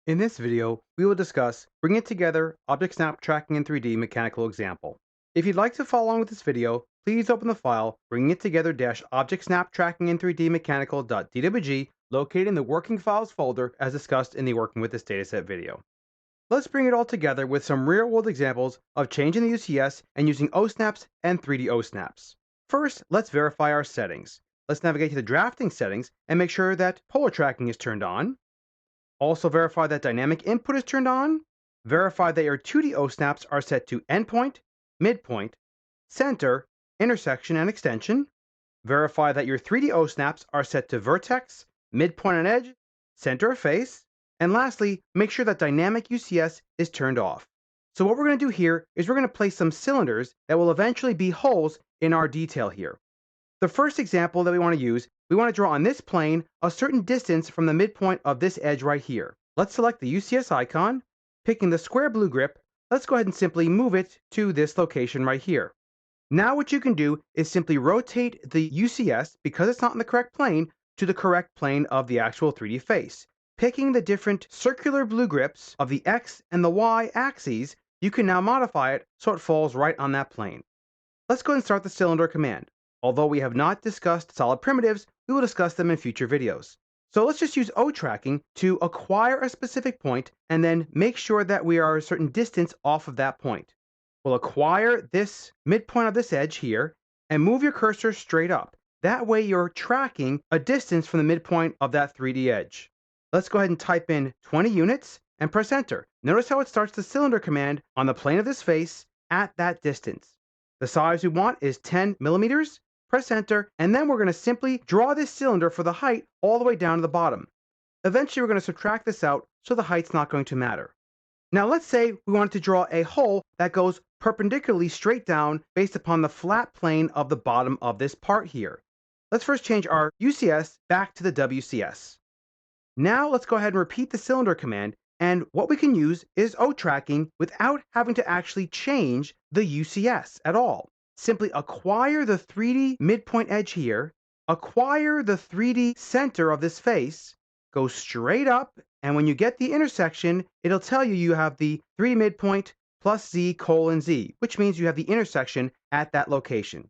In this video, we will discuss Bringing Together Object Snap Tracking in 3D Mechanical Example. If you'd like to follow along with this video, please open the file Bringing It Together-Object Snap Tracking in 3D Mechanical.dwg located in the Working Files folder as discussed in the Working with this Dataset video. Let's bring it all together with some real-world examples of changing the UCS and using OSNAPs and 3D OSNAPs. First, let's verify our settings. Let's navigate to the drafting settings and make sure that polar tracking is turned on. Also verify that dynamic input is turned on. Verify that your 2D OSNAPs are set to endpoint, midpoint, center, intersection, and extension. Verify that your 3D OSNAPs are set to vertex, midpoint and edge, center of face. And lastly, make sure that dynamic UCS is turned off. So what we're going to do here is we're going to place some cylinders that will eventually be holes in our detail here. The first example that we want to draw on this plane a certain distance from the midpoint of this edge right here. Let's select the UCS icon, picking the square blue grip. Let's go ahead and simply move it to this location right here. Now what you can do is simply rotate the UCS, because it's not in the correct plane, to the correct plane of the actual 3D face. Picking the different circular blue grips of the X and the Y axes, you can now modify it so it falls right on that plane. Let's go ahead and start the cylinder command. Although we have not discussed solid primitives, we will discuss them in future videos. So let's just use O tracking to acquire a specific point and then make sure that we are a certain distance off of that point. We'll acquire this midpoint of this edge here and move your cursor straight up. That way you're tracking a distance from the midpoint of that 3D edge. Let's go ahead and type in 20 units and press enter. Notice how it starts the cylinder command on the plane of this face at that distance. The size we want is 10 millimeters. Press enter, and then we're going to simply draw this cylinder for the height all the way down to the bottom. Eventually, we're going to subtract this out, so the height's not going to matter. Now, let's say we wanted to draw a hole that goes perpendicularly straight down based upon the flat plane of the bottom of this part here. Let's first change our UCS back to the WCS. Now, let's go ahead and repeat the cylinder command, and what we can use is O tracking without having to actually change the UCS at all. Simply acquire the 3D midpoint edge here, acquire the 3D center of this face, go straight up, and when you get the intersection, it'll tell you you have the 3D midpoint plus Z colon Z, which means you have the intersection at that location.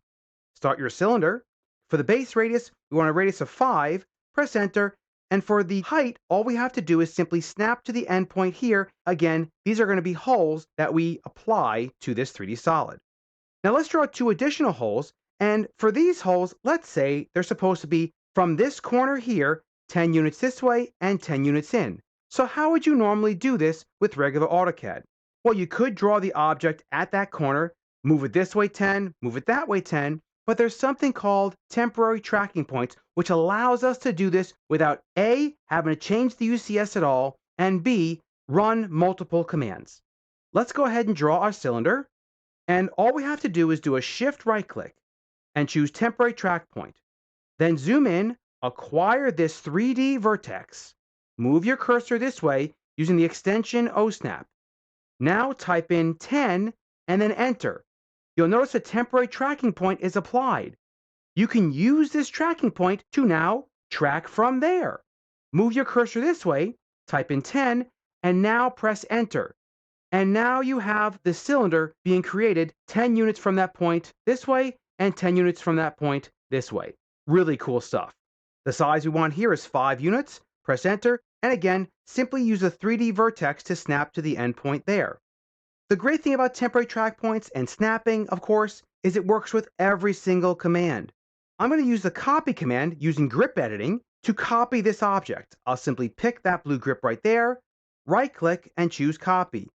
Start your cylinder. For the base radius, we want a radius of 5, press enter, and for the height, all we have to do is simply snap to the endpoint here. Again, these are going to be holes that we apply to this 3D solid. Now let's draw 2 additional holes, and for these holes, let's say they're supposed to be from this corner here, 10 units this way and 10 units in. So how would you normally do this with regular AutoCAD? Well, you could draw the object at that corner, move it this way 10, move it that way 10, but there's something called temporary tracking points, which allows us to do this without A, having to change the UCS at all, and B, run multiple commands. Let's go ahead and draw our cylinder. And all we have to do is do a shift right click and choose temporary track point. Then zoom in, acquire this 3D vertex. Move your cursor this way using the extension OSNAP. Now type in 10 and then enter. You'll notice a temporary tracking point is applied. You can use this tracking point to now track from there. Move your cursor this way, type in 10, and now press enter. And now you have the cylinder being created 10 units from that point this way and 10 units from that point this way. Really cool stuff. The size we want here is 5 units. Press enter, and again, simply use a 3D vertex to snap to the endpoint there. The great thing about temporary track points and snapping, of course, is it works with every single command. I'm going to use the copy command using grip editing to copy this object. I'll simply pick that blue grip right there, right-click, and choose copy.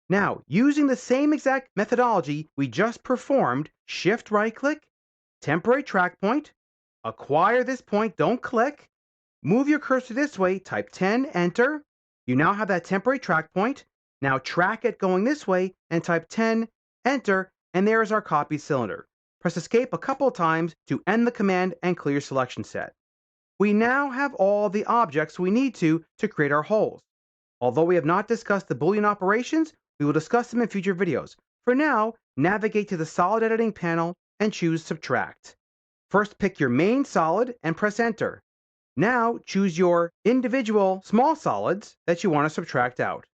Now, using the same exact methodology we just performed, shift right-click, temporary track point, acquire this point, don't click, move your cursor this way, type 10, enter. You now have that temporary track point. Now track it going this way and type 10, enter, and there is our copied cylinder. Press escape a couple of times to end the command and clear your selection set. We now have all the objects we need to create our holes. Although we have not discussed the Boolean operations, we will discuss them in future videos. For now, navigate to the Solid Editing panel and choose Subtract. First, pick your main solid and press Enter. Now choose your individual small solids that you want to subtract out.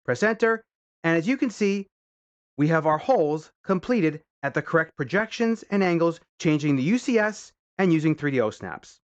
Press enter, and as you can see, we have our holes completed at the correct projections and angles, changing the UCS and using 3DO snaps.